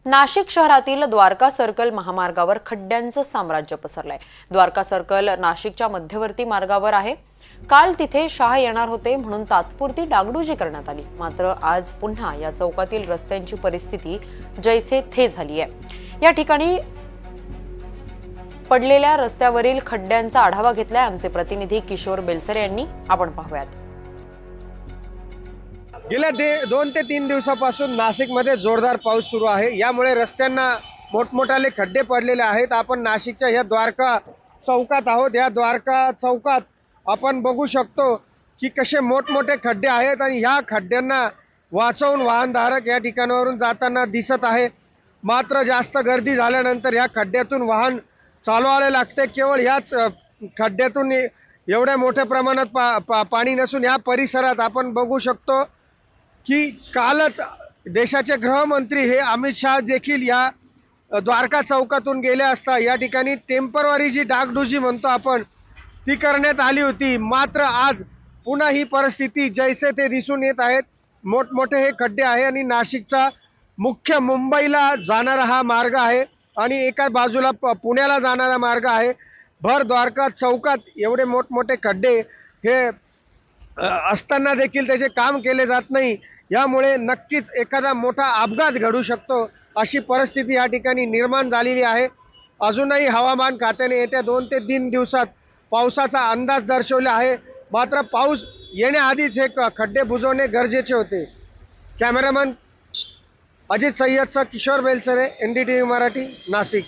नाशिक शहरातील द्वारका सर्कल महामार्गावर खड्ड्यांचं साम्राज्य पसरलंय। द्वारका सर्कल नाशिकच्या मध्यवर्ती मार्गावर आहे। काल तिथे शाह येणार होते म्हणून तात्पुरती डागडुजी करण्यात आली, मात्र आज पुन्हा या चौकातील रस्त्यांची परिस्थिती जैसे थे झाली आहे। या ठिकाणी पडलेल्या रस्त्यावरील खड्ड्यांचा आढावा घेतलाय आमचे प्रतिनिधी किशोर बेलसरे यांनी। आपण पाहूयात। गेल्या 2 ते 3 दिवसापासून नाशिकमध्ये जोरदार पाऊस सुरू आहे। यामुळे रस्त्यांना मोठमोठाले खड्डे पडलेले आहेत। आपण नाशिकच्या या द्वारका चौकात आहोत। या द्वारका चौकात आपण बघू शकतो की कसे मोठमोठे खड्डे आहेत आणि ह्या खड्ड्यांना वाचवून वाहनधारक या ठिकाणावरून जाताना दिसत आहे। मात्र जास्त गर्दी झाल्यानंतर या खड्ड्यातून वाहन चालवायला लागते। केवळ ह्याच खड्ड्यातून एवढ्या मोठ्या प्रमाणात पाणी नसून या परिसरात आपण बघू शकतो की कालच देशाचे गृहमंत्री हे अमित शाह देखील या द्वारका चौकातून गेले असता या ठिकाणी टेम्पररी जी डागडुजी म्हणतो आपण ती करण्यात आली होती। मात्र आज पुन्हा ही परिस्थिती जैसे ते दिसून येत आहेत। मोठमोठे हे खड्डे आहे आणि नाशिकचा मुख्य मुंबईला जाणारा हा मार्ग आहे आणि एका बाजूला पुण्याला जाणारा मार्ग आहे। भर द्वारका चौकात एवढे मोठमोठे खड्डे हे असताना देखील त्याचे काम केले जात नाही। यामुळे नक्कीच एखादा मोठा अपघात घडू शकतो अशी परिस्थिती या ठिकाणी निर्माण झालेली आहे। अजूनही हवामान खात्याने येत्या 2 ते 3 दिवसात पावसाचा अंदाज दर्शवला आहे। मात्र पाऊस येण्याआधीच हे खड्डे बुजवणे गरजेचे होते। कॅमेरामन अजित सय्यदचा किशोर बेलसरे, NDTV मराठी, नाशिक।